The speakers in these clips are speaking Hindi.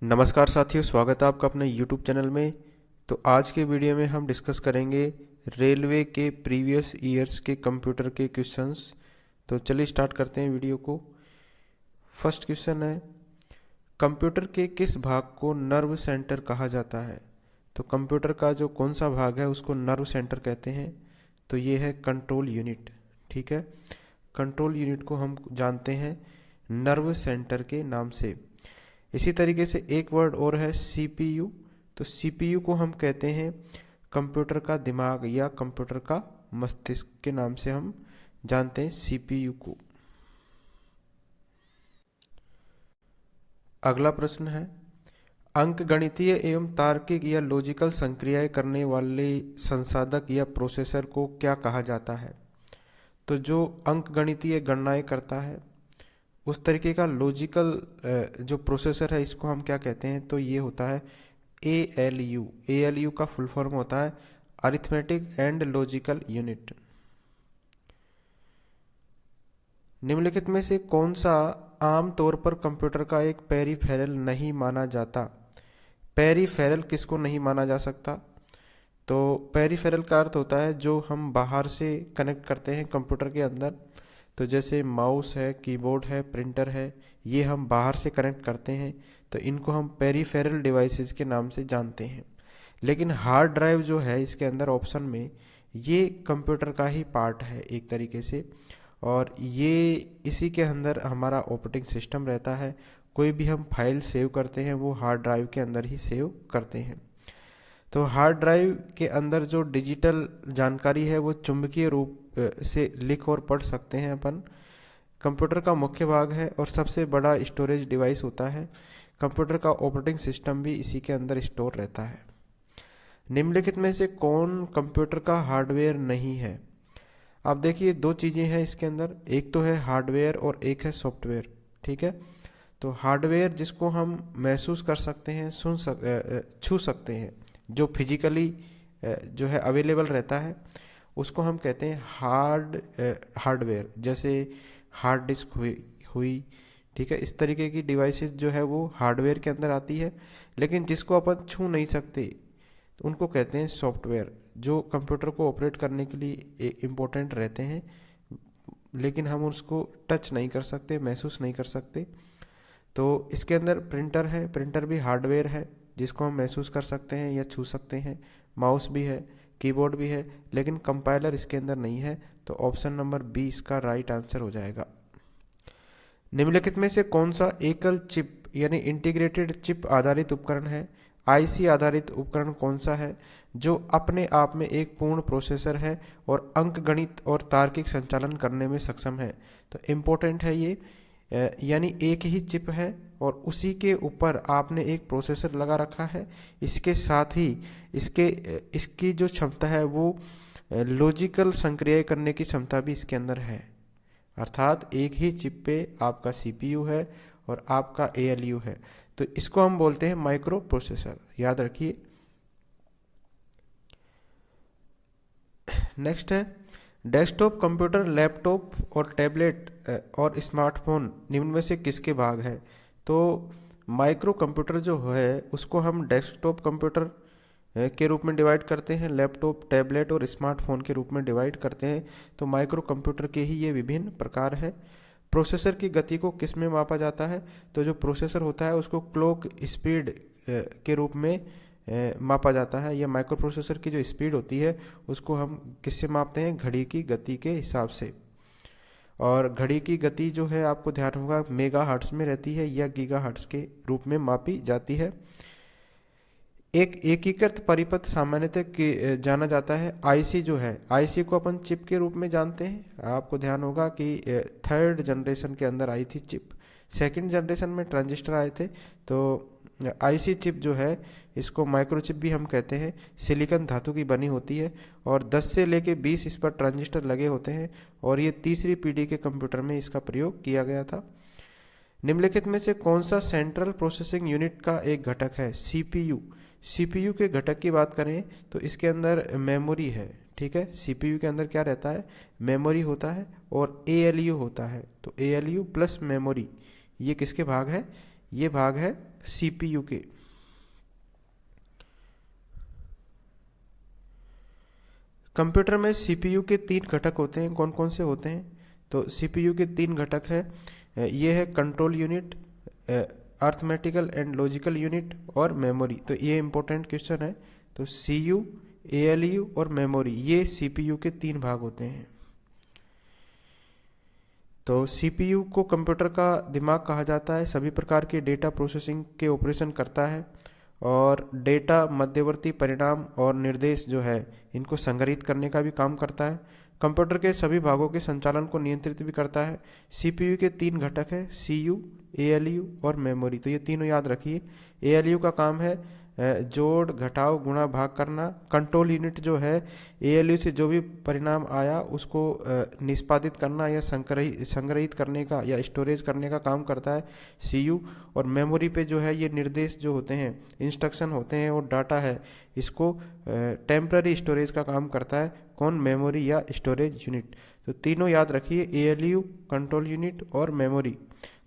नमस्कार साथियों, स्वागत है आपका अपने YouTube चैनल में। तो आज के वीडियो में हम डिस्कस करेंगे रेलवे के प्रीवियस ईयर्स के कंप्यूटर के क्वेश्चंस। तो चलिए स्टार्ट करते हैं वीडियो को। फर्स्ट क्वेश्चन है, कंप्यूटर के किस भाग को नर्व सेंटर कहा जाता है? तो कंप्यूटर का जो कौन सा भाग है उसको नर्व सेंटर कहते हैं। तो ये है कंट्रोल यूनिट। ठीक है, कंट्रोल यूनिट को हम जानते हैं नर्व सेंटर के नाम से। इसी तरीके से एक वर्ड और है सीपीयू। तो सीपीयू को हम कहते हैं कंप्यूटर का दिमाग या कंप्यूटर का मस्तिष्क के नाम से हम जानते हैं सीपीयू को। अगला प्रश्न है, अंकगणितीय एवं तार्किक या लॉजिकल संक्रियाएं करने वाले संसाधक या प्रोसेसर को क्या कहा जाता है? तो जो अंकगणितीय गणनाएं करता है उस तरीके का लॉजिकल जो प्रोसेसर है इसको हम क्या कहते हैं? तो ये होता है ALU। ALU का फुल फॉर्म होता है अरिथमेटिक एंड लॉजिकल यूनिट। निम्नलिखित में से कौन सा आम तौर पर कंप्यूटर का एक पेरिफेरल नहीं माना जाता? पेरिफेरल किसको नहीं माना जा सकता? तो पेरिफेरल का अर्थ होता है जो हम बाहर से कनेक्ट करते हैं कंप्यूटर के अंदर। तो जैसे माउस है, कीबोर्ड है, प्रिंटर है, ये हम बाहर से कनेक्ट करते हैं, तो इनको हम पेरिफेरल डिवाइसेस के नाम से जानते हैं। लेकिन हार्ड ड्राइव जो है इसके अंदर ऑप्शन में, ये कंप्यूटर का ही पार्ट है एक तरीके से, और ये इसी के अंदर हमारा ऑपरेटिंग सिस्टम रहता है। कोई भी हम फाइल सेव करते हैं वो हार्ड ड्राइव के अंदर ही सेव करते हैं। तो हार्ड ड्राइव के अंदर जो डिजिटल जानकारी है वो चुंबकीय रूप से लिख और पढ़ सकते हैं अपन। कंप्यूटर का मुख्य भाग है और सबसे बड़ा स्टोरेज डिवाइस होता है। कंप्यूटर का ऑपरेटिंग सिस्टम भी इसी के अंदर स्टोर रहता है। निम्नलिखित में से कौन कंप्यूटर का हार्डवेयर नहीं है? आप देखिए, दो चीज़ें हैं इसके अंदर, एक तो है हार्डवेयर और एक है सॉफ्टवेयर। ठीक है, तो हार्डवेयर जिसको हम महसूस कर सकते हैं, छू सकते हैं, जो फिजिकली जो है अवेलेबल रहता है, उसको हम कहते हैं हार्डवेयर। जैसे हार्ड डिस्क हुई। ठीक है, इस तरीके की डिवाइसेस जो है वो हार्डवेयर के अंदर आती है। लेकिन जिसको अपन छू नहीं सकते तो उनको कहते हैं सॉफ्टवेयर, जो कंप्यूटर को ऑपरेट करने के लिए इम्पोर्टेंट रहते हैं, लेकिन हम उसको टच नहीं कर सकते, महसूस नहीं कर सकते। तो इसके अंदर प्रिंटर है, प्रिंटर भी हार्डवेयर है जिसको हम महसूस कर सकते हैं या छू सकते हैं। माउस भी है, कीबोर्ड भी है, लेकिन कंपाइलर इसके अंदर नहीं है। तो ऑप्शन नंबर बी इसका राइट आंसर हो जाएगा। निम्नलिखित में से कौन सा एकल चिप यानी इंटीग्रेटेड चिप आधारित उपकरण है? आईसी आधारित उपकरण कौन सा है जो अपने आप में एक पूर्ण प्रोसेसर है और अंकगणित और तार्किक संचालन करने में सक्षम है? तो इम्पोर्टेंट है ये, यानी एक ही चिप है और उसी के ऊपर आपने एक प्रोसेसर लगा रखा है। इसके साथ ही इसकी जो क्षमता है वो लॉजिकल संक्रिया करने की क्षमता भी इसके अंदर है। अर्थात एक ही चिप पे आपका सीपीयू है और आपका एएलयू है, तो इसको हम बोलते हैं माइक्रो प्रोसेसर, याद रखिए। नेक्स्ट है, डेस्कटॉप कंप्यूटर, लैपटॉप और टैबलेट और स्मार्टफोन निम्न में से किसके भाग है? तो माइक्रो कंप्यूटर जो है उसको हम डेस्कटॉप कंप्यूटर के रूप में डिवाइड करते हैं, लैपटॉप, टैबलेट और स्मार्टफोन के रूप में डिवाइड करते हैं। तो माइक्रो कंप्यूटर के ही ये विभिन्न प्रकार है। प्रोसेसर की गति को किस में मापा जाता है? तो जो प्रोसेसर होता है उसको क्लॉक स्पीड के रूप में मापा जाता है। या माइक्रो प्रोसेसर की जो स्पीड होती है उसको हम किससे मापते हैं? घड़ी की गति के हिसाब से। और घड़ी की गति जो है आपको ध्यान होगा मेगा हर्ट्ज में रहती है या गीगा हर्ट्ज के रूप में मापी जाती है। एक एकीकृत परिपथ सामान्यतः जाना जाता है। आईसी जो है, आईसी को अपन चिप के रूप में जानते हैं। आपको ध्यान होगा कि थर्ड जनरेशन के अंदर आई थी चिप, सेकंड जनरेशन में ट्रांजिस्टर आए थे। तो आईसी चिप जो है इसको माइक्रोचिप भी हम कहते हैं। सिलिकॉन धातु की बनी होती है और 10 से लेके 20 इस पर ट्रांजिस्टर लगे होते हैं और ये तीसरी पीढ़ी के कंप्यूटर में इसका प्रयोग किया गया था। निम्नलिखित में से कौन सा सेंट्रल प्रोसेसिंग यूनिट का एक घटक है? सीपीयू। सीपीयू के घटक की बात करें तो इसके अंदर मेमोरी है। ठीक है, सीपीयू के अंदर क्या रहता है? मेमोरी होता है और एएलयू होता है। तो एएलयू प्लस मेमोरी ये किसके भाग है? ये भाग है सीपीयू के। कंप्यूटर में सीपीयू के 3 घटक होते हैं। कौन कौन से होते हैं? तो सीपीयू के 3 घटक है। ये है control unit, arithmetical and logical unit और मेमोरी। तो ये इंपॉर्टेंट क्वेश्चन है। तो सीयू, एएलयू और मेमोरी, ये सीपीयू के 3 भाग होते हैं। तो सीपीयू को कंप्यूटर का दिमाग कहा जाता है, सभी प्रकार के डेटा प्रोसेसिंग के ऑपरेशन करता है और डेटा, मध्यवर्ती परिणाम और निर्देश जो है इनको संग्रहित करने का भी काम करता है। कंप्यूटर के सभी भागों के संचालन को नियंत्रित भी करता है। सीपीयू के 3 घटक है, सीयू, एएलयू और मेमोरी। तो ये तीनों याद रखिए। एएलयू का काम है जोड़, घटाव, गुणा, भाग करना। कंट्रोल यूनिट जो है एएलयू से जो भी परिणाम आया उसको निष्पादित करना या संग्रहित करने का या स्टोरेज करने का काम करता है सीयू। और मेमोरी पे जो है ये निर्देश जो होते हैं, इंस्ट्रक्शन होते हैं और डाटा है, इसको टेम्पररी स्टोरेज का काम करता है कौन? मेमोरी या स्टोरेज यूनिट। तो तीनों याद रखिए, एएलयू, कंट्रोल यूनिट और मेमोरी।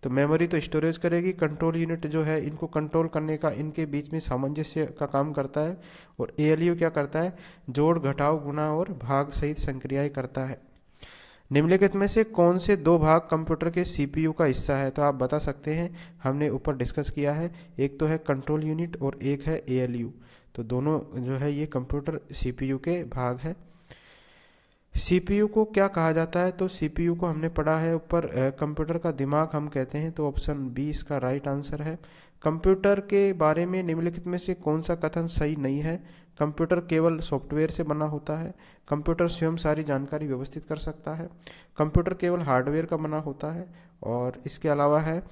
तो मेमोरी तो स्टोरेज करेगी, कंट्रोल यूनिट जो है इनको कंट्रोल करने का, इनके बीच में सामंजस्य का काम करता है, और एएलयू क्या करता है? जोड़, घटाव, गुणा और भाग सहित संक्रियाएं करता है। निम्नलिखित में से कौन से 2 भाग कंप्यूटर के सीपीयू का हिस्सा है? तो आप बता सकते हैं, हमने ऊपर डिस्कस किया है। एक तो है कंट्रोल यूनिट और एक है एएलयू। तो दोनों जो है ये कंप्यूटर सीपीयू के भाग है। सीपीयू को क्या कहा जाता है? तो सीपीयू को हमने पढ़ा है ऊपर, कंप्यूटर का दिमाग हम कहते हैं। तो ऑप्शन बी इसका राइट आंसर है। कंप्यूटर के बारे में निम्नलिखित में से कौन सा कथन सही नहीं है? कंप्यूटर केवल सॉफ्टवेयर से बना होता है। कंप्यूटर स्वयं सारी जानकारी व्यवस्थित कर सकता है। कंप्यूटर केवल हार्डवेयर का बना होता है। और इसके अलावा है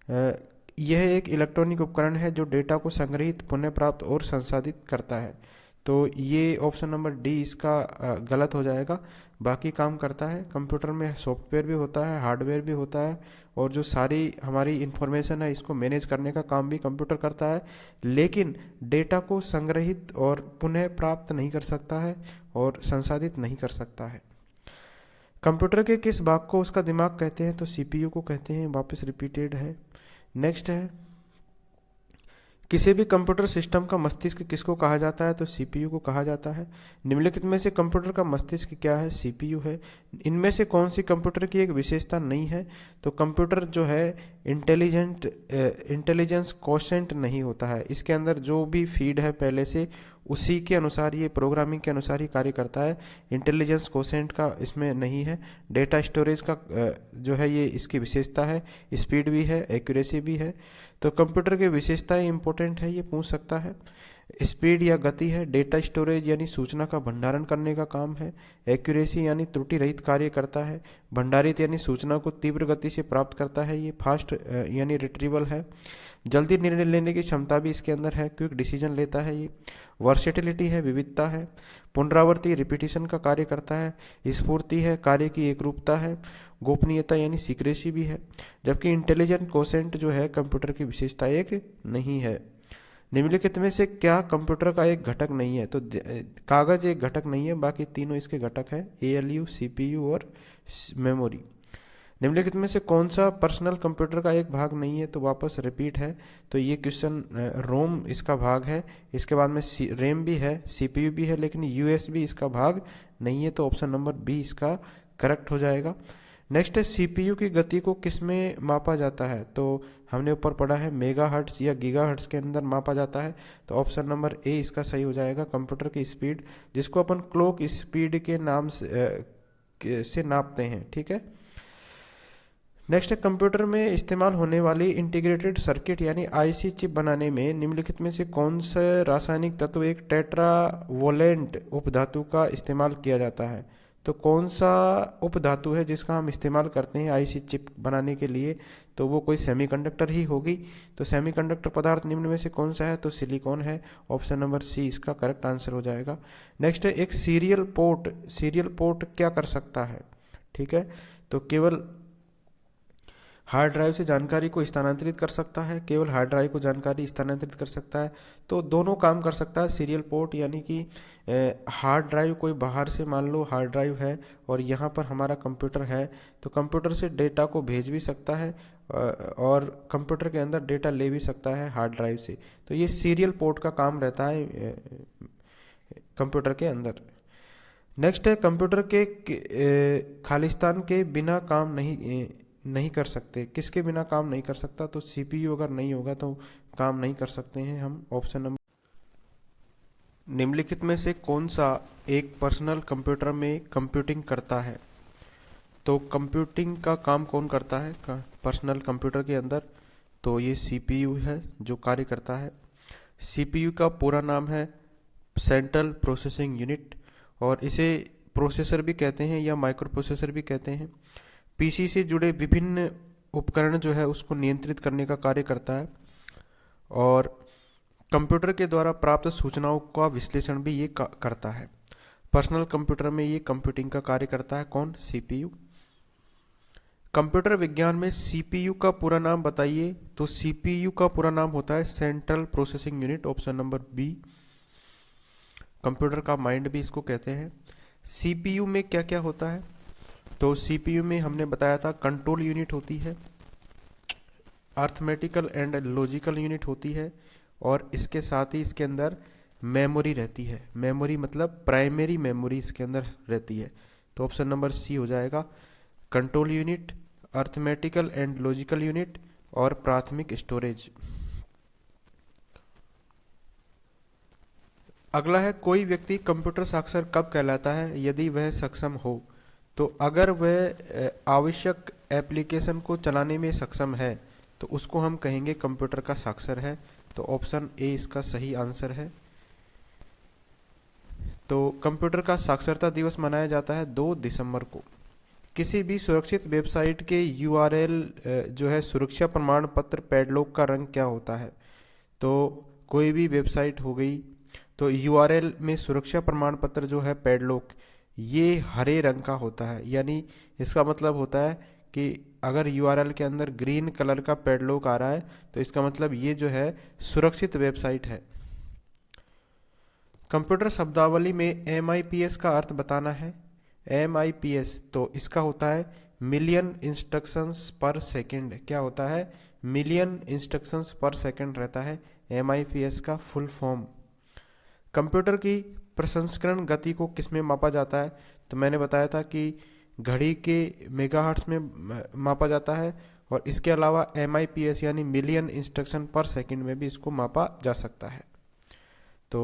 यह एक इलेक्ट्रॉनिक उपकरण है जो डेटा को संग्रहित, पुनः प्राप्त और संसाधित करता है। तो ये ऑप्शन नंबर डी इसका गलत हो जाएगा। बाकी काम करता है। कंप्यूटर में सॉफ्टवेयर भी होता है, हार्डवेयर भी होता है, और जो सारी हमारी इंफॉर्मेशन है इसको मैनेज करने का काम भी कंप्यूटर करता है, लेकिन डेटा को संग्रहित और पुनः प्राप्त नहीं कर सकता है और संसाधित नहीं कर सकता है। कंप्यूटर के किस भाग को उसका दिमाग कहते हैं? तो सीपीयू को कहते हैं। वापस रिपीटेड है। नेक्स्ट है, किसी भी कंप्यूटर सिस्टम का मस्तिष्क किसको कहा जाता है? तो सीपीयू को कहा जाता है। निम्नलिखित में से कंप्यूटर का मस्तिष्क क्या है? सीपीयू है। इनमें से कौन सी कंप्यूटर की एक विशेषता नहीं है? तो कंप्यूटर जो है इंटेलिजेंस कोशेंट नहीं होता है। इसके अंदर जो भी फीड है पहले से उसी के अनुसार, ये प्रोग्रामिंग के अनुसार ही कार्य करता है। इंटेलिजेंस कोशेंट का इसमें नहीं है। डेटा स्टोरेज का जो है ये इसकी विशेषता है। स्पीड भी है, एक्यूरेसी भी है। तो कंप्यूटर की विशेषताएं इंपॉर्टेंट है, ये पूछ सकता है। स्पीड या गति है। डेटा स्टोरेज यानी सूचना का भंडारण करने का काम है। एक्यूरेसी यानी त्रुटि रहित कार्य करता है। भंडारित यानी सूचना को तीव्र गति से प्राप्त करता है। ये फास्ट यानी रिट्रीवल है। जल्दी निर्णय लेने की क्षमता भी इसके अंदर है, क्विक डिसीजन लेता है ये। वर्सेटिलिटी है, विविधता है। पुनरावर्ती रिपीटिशन का कार्य करता है। स्फूर्ति है, कार्य की एकरूपता है। गोपनीयता यानी सीक्रेसी भी है। जबकि इंटेलिजेंट कोसेंट जो है कंप्यूटर की विशेषता एक नहीं है। निम्नलिखित में से क्या कंप्यूटर का एक घटक नहीं है? तो कागज एक घटक नहीं है, बाकी तीनों इसके घटक है, एएलयू, सीपीयू और मेमोरी। निम्नलिखित में से कौन सा पर्सनल कंप्यूटर का एक भाग नहीं है? तो वापस रिपीट है। तो ये क्वेश्चन रोम इसका भाग है। इसके बाद में रैम भी है, सीपीयू भी है, लेकिन यूएसबी इसका भाग नहीं है। तो ऑप्शन नंबर बी इसका करेक्ट हो जाएगा। नेक्स्ट है, सीपीयू की गति को किस में मापा जाता है? तो हमने ऊपर पढ़ा है मेगाहर्ट्ज या गीगाहर्ट्ज के अंदर मापा जाता है। तो ऑप्शन नंबर ए इसका सही हो जाएगा। कंप्यूटर की स्पीड, जिसको अपन क्लॉक स्पीड के नाम से नापते हैं, ठीक है। नेक्स्ट है, कंप्यूटर में इस्तेमाल होने वाली इंटीग्रेटेड सर्किट यानी आईसी चिप बनाने में निम्नलिखित में से कौन से रासायनिक तत्व एक टेट्रावोलेंट उपधातु का इस्तेमाल किया जाता है? तो कौन सा उपधातु है जिसका हम इस्तेमाल करते हैं आईसी चिप बनाने के लिए? तो वो कोई सेमीकंडक्टर ही होगी। तो सेमीकंडक्टर पदार्थ निम्न में से कौन सा है? तो सिलिकॉन है। ऑप्शन नंबर सी इसका करेक्ट आंसर हो जाएगा। नेक्स्ट है, एक सीरियल पोर्ट क्या कर सकता है? ठीक है, तो केवल हार्ड ड्राइव से जानकारी को स्थानांतरित कर सकता है, केवल हार्ड ड्राइव को जानकारी स्थानांतरित कर सकता है। तो दोनों काम कर सकता है सीरियल पोर्ट, यानी कि हार्ड ड्राइव कोई बाहर से, मान लो हार्ड ड्राइव है और यहाँ पर हमारा कंप्यूटर है, तो कंप्यूटर से डेटा को भेज भी सकता है और कंप्यूटर के अंदर डेटा ले भी सकता है हार्ड ड्राइव से। तो ये सीरियल पोर्ट का काम रहता है कंप्यूटर के अंदर। नेक्स्ट है कंप्यूटर के खालिस्तान के बिना काम नहीं कर सकते। किसके बिना काम नहीं कर सकता? तो सीपीयू अगर नहीं होगा तो काम नहीं कर सकते हैं हम। ऑप्शन नंबर, निम्नलिखित में से कौन सा एक पर्सनल कंप्यूटर में कंप्यूटिंग करता है? तो कंप्यूटिंग का काम कौन करता है पर्सनल कंप्यूटर के अंदर? तो ये सीपीयू है जो कार्य करता है। सीपीयू का पूरा नाम है सेंट्रल प्रोसेसिंग यूनिट, और इसे प्रोसेसर भी कहते हैं या माइक्रो प्रोसेसर भी कहते हैं। पीसी से जुड़े विभिन्न उपकरण जो है उसको नियंत्रित करने का कार्य करता है, और कंप्यूटर के द्वारा प्राप्त सूचनाओं का विश्लेषण भी ये करता है। पर्सनल कंप्यूटर में ये कंप्यूटिंग का कार्य करता है कौन? सीपीयू। कंप्यूटर विज्ञान में सीपीयू का पूरा नाम बताइए। तो सीपीयू का पूरा नाम होता है central processing unit. Option number B, computer का माइंड भी इसको कहते हैं। सीपीयू में क्या क्या होता है? तो सीपीयू में हमने बताया था कंट्रोल यूनिट होती है, अर्थमेटिकल एंड लॉजिकल यूनिट होती है, और इसके साथ ही इसके अंदर मेमोरी रहती है। मेमोरी मतलब प्राइमरी मेमोरी इसके अंदर रहती है। तो ऑप्शन नंबर सी हो जाएगा, control unit, arithmetical and logical unit और प्राथमिक स्टोरेज। अगला है, कोई व्यक्ति कंप्यूटर साक्षर कब कहलाता है? यदि वह सक्षम हो। तो अगर वह आवश्यक एप्लीकेशन को चलाने में सक्षम है तो उसको हम कहेंगे कंप्यूटर का साक्षर है। तो ऑप्शन ए इसका सही आंसर है। तो कंप्यूटर का साक्षरता दिवस मनाया जाता है 2 दिसंबर को। किसी भी सुरक्षित वेबसाइट के यूआरएल जो है सुरक्षा प्रमाण पत्र पैडलॉक का रंग क्या होता है? तो कोई भी वेबसाइट हो गई तो यूआरएल में सुरक्षा प्रमाण पत्र जो है पैडलॉक, ये हरे रंग का होता है। यानी इसका मतलब होता है कि अगर यूआरएल के अंदर ग्रीन कलर का पैडलॉक आ रहा है तो इसका मतलब ये जो है सुरक्षित वेबसाइट है। कंप्यूटर शब्दावली में एमआईपीएस का अर्थ बताना है। एमआईपीएस तो इसका होता है मिलियन इंस्ट्रक्शंस पर सेकंड। क्या होता है? मिलियन इंस्ट्रक्शंस पर सेकंड रहता है एमआईपीएस का फुल फॉर्म। कंप्यूटर की प्रसंस्करण गति को किसमें मापा जाता है? तो मैंने बताया था कि घड़ी के मेगाहर्ट्ज में मापा जाता है, और इसके अलावा एमआईपीएस यानी मिलियन इंस्ट्रक्शन पर सेकंड में भी इसको मापा जा सकता है। तो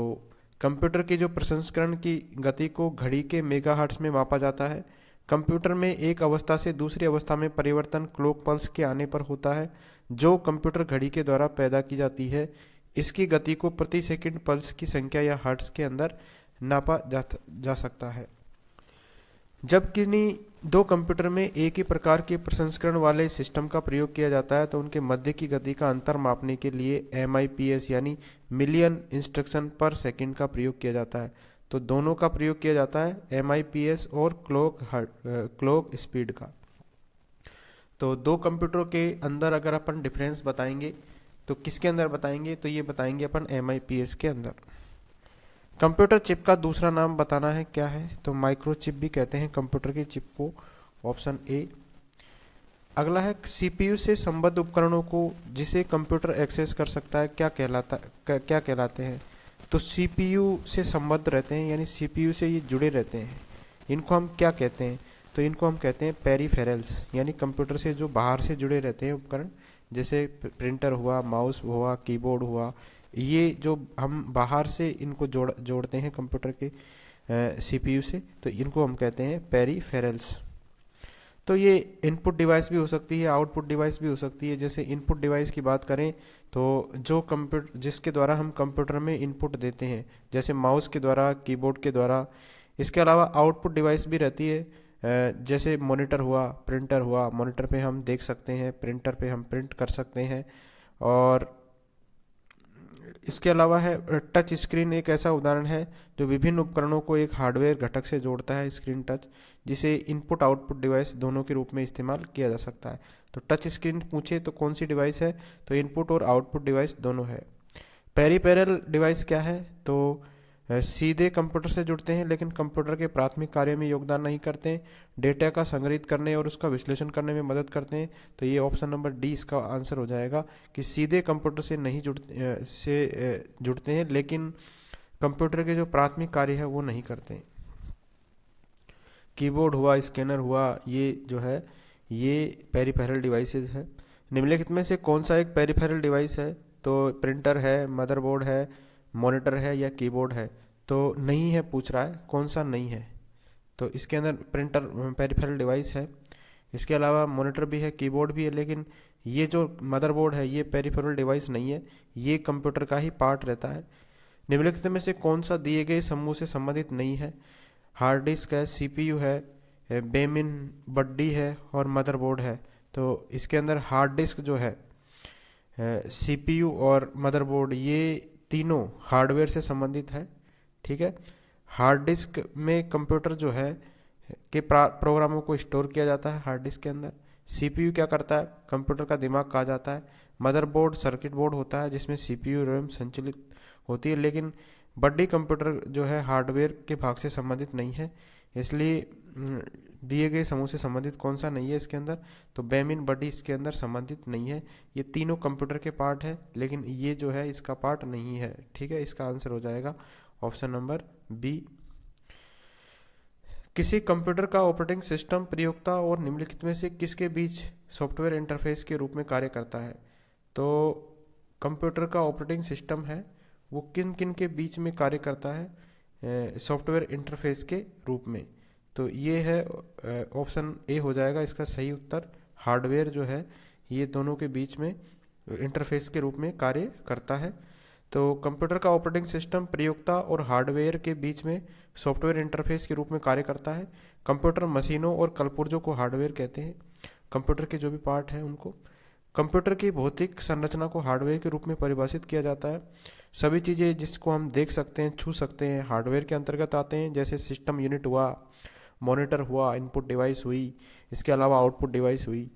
कंप्यूटर की जो प्रसंस्करण की गति को घड़ी के मेगाहर्ट्ज में मापा जाता है। कंप्यूटर में एक अवस्था से दूसरी अवस्था में परिवर्तन क्लॉक पल्स के आने पर होता है, जो कंप्यूटर घड़ी के द्वारा पैदा की जाती है। इसकी गति को प्रति सेकंड पल्स की संख्या या हर्ट्ज के अंदर नापा जा सकता है। जब किन्हीं दो कंप्यूटर में एक ही प्रकार के प्रसंस्करण वाले सिस्टम का प्रयोग किया जाता है तो उनके मध्य की गति का अंतर मापने के लिए एमआईपीएस यानी मिलियन इंस्ट्रक्शन पर सेकंड का प्रयोग किया जाता है। तो दोनों का प्रयोग किया जाता है, एमआईपीएस और क्लॉक स्पीड का। तो दो कंप्यूटरों के अंदर अगर अपन डिफरेंस बताएंगे तो किसके अंदर बताएंगे? तो ये बताएंगे अपन एमआईपीएस के अंदर। कंप्यूटर चिप का दूसरा नाम बताना है, क्या है? तो माइक्रो चिप भी कहते हैं कंप्यूटर की चिप को। Option A. अगला है, सीपीयू से संबद्ध उपकरणों को जिसे कंप्यूटर एक्सेस कर सकता है क्या कहलाते हैं? तो सीपीयू से संबद्ध रहते हैं यानी सीपीयू से ये जुड़े रहते हैं, इनको हम क्या कहते हैं? तो इनको हम कहते हैं पेरिफेरल्स, यानी कंप्यूटर से जो बाहर से जुड़े रहते हैं उपकरण, जैसे प्रिंटर हुआ, माउस हुआ, कीबोर्ड हुआ, ये जो हम बाहर से इनको जोड़ते हैं कंप्यूटर के सीपीयू से, तो इनको हम कहते हैं पेरिफेरल्स। तो ये इनपुट डिवाइस भी हो सकती है, आउटपुट डिवाइस भी हो सकती है। जैसे इनपुट डिवाइस की बात करें तो जो कंप्यूटर जिसके द्वारा हम कंप्यूटर में इनपुट देते हैं, जैसे माउस के द्वारा, कीबोर्ड के द्वारा। इसके अलावा आउटपुट डिवाइस भी रहती है, जैसे मॉनिटर हुआ, प्रिंटर हुआ। मॉनिटर पे हम देख सकते हैं, प्रिंटर पे हम प्रिंट कर सकते हैं, और इसके अलावा है टच स्क्रीन, एक ऐसा उदाहरण है जो विभिन्न उपकरणों को एक हार्डवेयर घटक से जोड़ता है, स्क्रीन टच, जिसे इनपुट आउटपुट डिवाइस दोनों के रूप में इस्तेमाल किया जा सकता है। तो टच स्क्रीन पूछे तो कौन सी डिवाइस है, तो इनपुट और आउटपुट डिवाइस दोनों है। पेरिफेरल डिवाइस क्या है, तो सीधे कंप्यूटर से जुड़ते हैं लेकिन कंप्यूटर के प्राथमिक कार्य में योगदान नहीं करते हैं, डेटा का संग्रहित करने और उसका विश्लेषण करने में मदद करते हैं। तो ये ऑप्शन नंबर डी इसका आंसर हो जाएगा कि सीधे कंप्यूटर से नहीं जुड़ते हैं लेकिन कंप्यूटर के जो प्राथमिक कार्य है वो नहीं करते हैं। कीबोर्ड हुआ, स्कैनर हुआ, ये जो है ये पेरिफेरल डिवाइसेस है। निम्नलिखित में से कौन सा एक पेरिफेरल डिवाइस है, तो प्रिंटर है, मदरबोर्ड है, मॉनिटर है या कीबोर्ड है। तो नहीं है पूछ रहा है, कौन सा नहीं है, तो इसके अंदर प्रिंटर पेरिफेरल डिवाइस है। इसके अलावा मॉनिटर भी है, कीबोर्ड भी है, लेकिन ये जो मदरबोर्ड है ये पेरिफेरल डिवाइस नहीं है, ये कंप्यूटर का ही पार्ट रहता है। निम्नलिखित में से कौन सा दिए गए समूह से संबंधित नहीं है, हार्ड डिस्क है, सीपीयू है, बेमिन बड्डी है और मदरबोर्ड है। तो इसके अंदर हार्ड डिस्क जो है, सीपीयू और मदरबोर्ड, ये तीनों हार्डवेयर से संबंधित है। ठीक है, हार्ड डिस्क में कंप्यूटर जो है के प्रोग्रामों को स्टोर किया जाता है हार्ड डिस्क के अंदर। सीपीयू क्या करता है, कंप्यूटर का दिमाग कहा जाता है। मदरबोर्ड सर्किट बोर्ड होता है जिसमें सीपीयू रैम संचालित होती है, लेकिन बड्डी कंप्यूटर जो है हार्डवेयर के भाग से संबंधित नहीं है, इसलिए दिए गए समूह से संबंधित कौन सा नहीं है इसके अंदर, तो बेमिन बड्डी इसके अंदर संबंधित नहीं है। ये तीनों कंप्यूटर के पार्ट है लेकिन ये जो है इसका पार्ट नहीं है। ठीक है, इसका आंसर हो जाएगा ऑप्शन नंबर बी। किसी कंप्यूटर का ऑपरेटिंग सिस्टम प्रयोक्ता और निम्नलिखित में से किसके बीच सॉफ्टवेयर इंटरफेस के रूप में कार्य करता है। तो कंप्यूटर का ऑपरेटिंग सिस्टम है वो किन किन के बीच में कार्य करता है, सॉफ्टवेयर इंटरफेस के रूप में। तो ये है ऑप्शन ए हो जाएगा इसका सही उत्तर। हार्डवेयर जो है ये दोनों के बीच में इंटरफेस के रूप में कार्य करता है। तो कंप्यूटर का ऑपरेटिंग सिस्टम प्रयोक्ता और हार्डवेयर के बीच में सॉफ्टवेयर इंटरफेस के रूप में कार्य करता है। कंप्यूटर मशीनों और कलपुर्जों को हार्डवेयर कहते हैं, कंप्यूटर के जो भी पार्ट हैं उनको। कंप्यूटर की भौतिक संरचना को हार्डवेयर के रूप में परिभाषित किया जाता है। सभी चीज़ें जिसको हम देख सकते हैं, छू सकते हैं, हार्डवेयर के अंतर्गत आते हैं, जैसे सिस्टम यूनिट हुआ, मॉनिटर हुआ, इनपुट डिवाइस हुई, इसके अलावा आउटपुट डिवाइस हुई।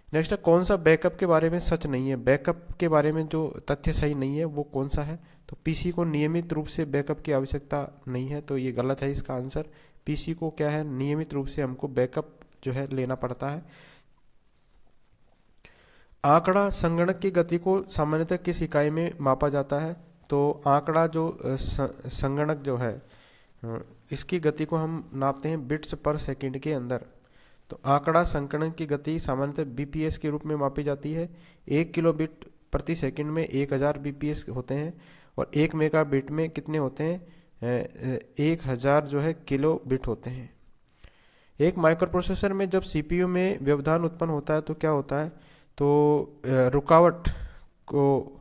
नेक्स्ट है कौन सा बैकअप के बारे में सच नहीं है, बैकअप के बारे में जो तथ्य सही नहीं है वो कौन सा है, तो पीसी को नियमित रूप से बैकअप की आवश्यकता नहीं है, तो ये गलत है इसका आंसर। पीसी को क्या है, नियमित रूप से हमको बैकअप जो है लेना पड़ता है। आंकड़ा संगणक की गति को सामान्यतः किस इकाई में मापा जाता है, तो आंकड़ा जो संगणक जो है इसकी गति को हम नापते हैं बिट्स पर सेकंड के अंदर। तो आंकड़ा संगणक की गति सामान्यतः बीपीएस के रूप में मापी जाती है। 1 किलो बिट प्रति सेकंड में 1000 बीपीएस होते हैं और 1 मेगा बिट में कितने होते हैं, 1000 जो है किलो बिट होते हैं। एक माइक्रोप्रोसेसर में जब सीपीयू में व्यवधान उत्पन्न होता है तो क्या होता है, तो रुकावट को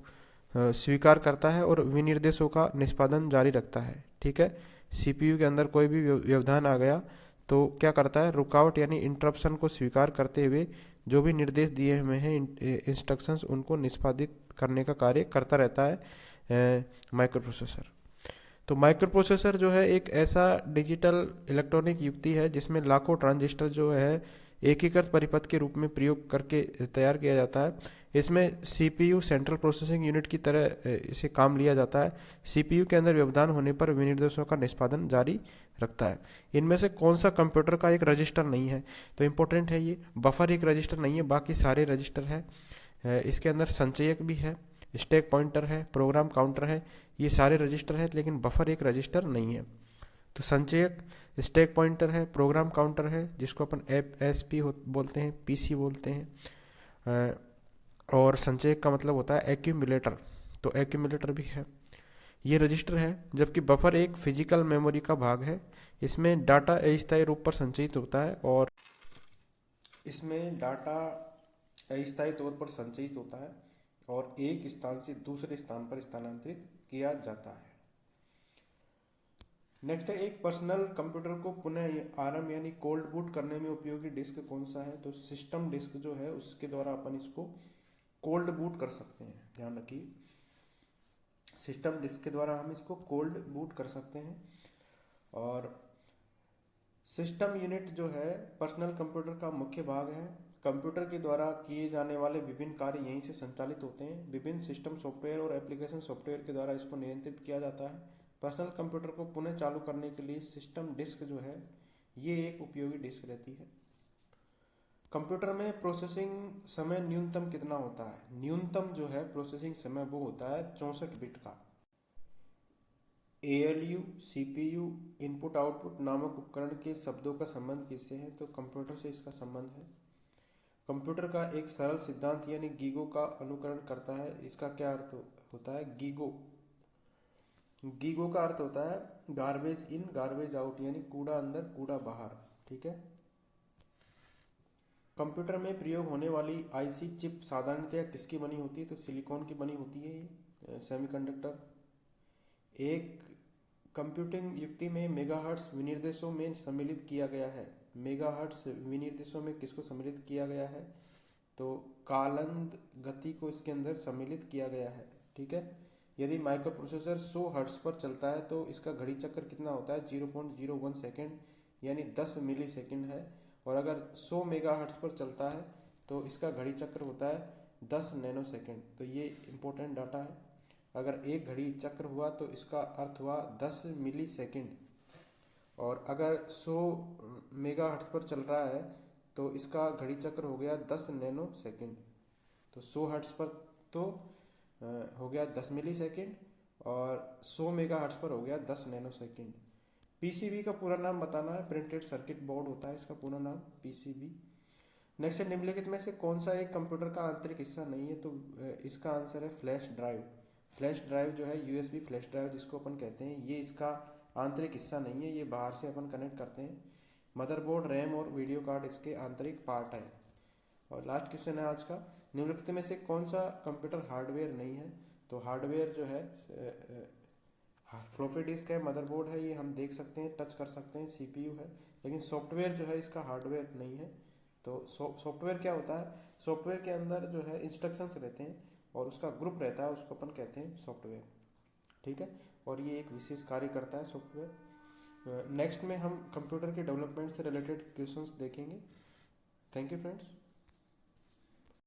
स्वीकार करता है और विनिर्देशों का निष्पादन जारी रखता है। ठीक है, सीपीयू के अंदर कोई भी व्यवधान आ गया तो क्या करता है, रुकावट यानी इंटरप्शन को स्वीकार करते हुए जो भी निर्देश दिए हुए हैं इंस्ट्रक्शंस उनको निष्पादित करने का कार्य करता रहता है माइक्रोप्रोसेसर। तो माइक्रोप्रोसेसर जो है एक ऐसा डिजिटल इलेक्ट्रॉनिक युक्ति है जिसमें लाखों ट्रांजिस्टर जो है एकीकृत परिपथ के रूप में प्रयोग करके तैयार किया जाता है। इसमें सीपीयू सेंट्रल प्रोसेसिंग यूनिट की तरह इसे काम लिया जाता है। सीपीयू के अंदर व्यवधान होने पर विनिर्देशों का निष्पादन जारी रखता है। इनमें से कौन सा कंप्यूटर का एक रजिस्टर नहीं है, तो इम्पोर्टेंट है ये, बफर एक रजिस्टर नहीं है, बाकी सारे रजिस्टर है। इसके अंदर संचयक भी है, स्टैक पॉइंटर है, प्रोग्राम काउंटर है, ये सारे रजिस्टर है, लेकिन बफर एक रजिस्टर नहीं है। तो संचयक, स्टैक पॉइंटर है, प्रोग्राम काउंटर है जिसको अपन एसपी बोलते हैं, पीसी बोलते हैं, और संचयक का मतलब होता है एक्यूमुलेटर, तो एक्यूमुलेटर भी है, ये रजिस्टर है। जबकि बफर एक फिजिकल मेमोरी का भाग है, इसमें डाटा अस्थायी रूप पर संचित होता है और इसमें डाटा अस्थायी तौर पर संचित होता है और एक स्थान से दूसरे स्थान पर स्थानांतरित किया जाता है। नेक्स्ट है एक पर्सनल कंप्यूटर को पुनः आरएम यानी कोल्ड बूट करने में उपयोगी डिस्क कौन सा है, तो सिस्टम डिस्क जो है उसके द्वारा अपन इसको कोल्ड बूट कर सकते हैं, ध्यान रखिए। सिस्टम डिस्क के द्वारा हम इसको कोल्ड बूट कर सकते हैं। और सिस्टम यूनिट जो है पर्सनल कंप्यूटर का मुख्य भाग है। कंप्यूटर के द्वारा किए जाने वाले विभिन्न कार्य यहीं से संचालित होते हैं। विभिन्न सिस्टम सॉफ्टवेयर और एप्लीकेशन सॉफ्टवेयर के द्वारा इसको नियंत्रित किया जाता है। पर्सनल कंप्यूटर को पुनः चालू करने के लिए सिस्टम डिस्क जो है ये एक उपयोगी डिस्क रहती है। कंप्यूटर में प्रोसेसिंग समय न्यूनतम कितना होता है? न्यूनतम जो है प्रोसेसिंग समय वो होता है 64 बिट का। ALU, CPU, इनपुट आउटपुट नामक उपकरण के शब्दों का संबंध किससे है? तो कंप्यूटर से इसका संबंध है। कंप्यूटर का एक सरल सिद्धांत यानी गीगो का अनुकरण करता है। इसका क्या अर्थ होता है? गीगो, गीगो का अर्थ होता है गार्बेज इन गार्बेज आउट, यानी कूड़ा अंदर कूड़ा बाहर। ठीक है। कंप्यूटर में प्रयोग होने वाली आईसी चिप साधारणतया किसकी बनी होती है? तो सिलिकॉन की बनी होती है ये, सेमीकंडक्टर। एक कंप्यूटिंग युक्ति में मेगाहर्ट्ज विनिर्देशों में सम्मिलित किया गया है। मेगाहर्ट्ज विनिर्देशों में किसको सम्मिलित किया गया है? तो कालंद गति को इसके अंदर सम्मिलित किया गया है। ठीक है। यदि माइक्रो प्रोसेसर 100 हर्ट्ज पर चलता है तो इसका घड़ी चक्र कितना होता है? 0.01 सेकेंड, यानी 10 मिली सेकेंड है। और अगर 100 मेगा हर्ट्ज पर चलता है तो इसका घड़ी चक्र होता है 10 नैनो सेकेंड। तो ये इंपॉर्टेंट डाटा है। अगर एक घड़ी चक्र हुआ तो इसका अर्थ हुआ 10 मिली सेकेंड। और अगर 100 मेगा हर्ट्ज पर चल रहा है तो इसका घड़ी चक्र हो गया 10 नैनो सेकेंड। तो 100 हर्ट्ज पर तो हो गया 10 मिली सेकेंड, और 100 मेगा हर्ट्ज पर हो गया 10 नैनो सेकेंड। पीसीबी का पूरा नाम बताना है। प्रिंटेड सर्किट बोर्ड होता है इसका पूरा नाम, पीसीबी। नेक्स्ट है, निम्नलिखित में से कौन सा एक कंप्यूटर का आंतरिक हिस्सा नहीं है? तो इसका आंसर है फ्लैश ड्राइव। फ्लैश ड्राइव जो है यूएसबी फ्लैश ड्राइव जिसको अपन कहते हैं, ये इसका आंतरिक हिस्सा नहीं है, ये बाहर से अपन कनेक्ट करते हैं। मदरबोर्ड, रैम और वीडियो कार्ड इसके आंतरिक पार्ट है। और लास्ट क्वेश्चन है आज का, निम्नलिखित में से कौन सा कंप्यूटर हार्डवेयर नहीं है? तो हार्डवेयर जो है फ्लोपी डिस्क है, मदरबोर्ड है, ये हम देख सकते हैं, टच कर सकते हैं, सीपीयू है। लेकिन सॉफ्टवेयर जो है इसका हार्डवेयर नहीं है। तो सॉफ्टवेयर क्या होता है? सॉफ्टवेयर के अंदर जो है इंस्ट्रक्शंस रहते हैं और उसका ग्रुप रहता है, उसको अपन कहते हैं सॉफ्टवेयर। ठीक है। और ये एक विशेष कार्य करता है सॉफ्टवेयर। नेक्स्ट में हम कंप्यूटर के डेवलपमेंट से रिलेटेड क्वेश्चंस देखेंगे। Thank you friends.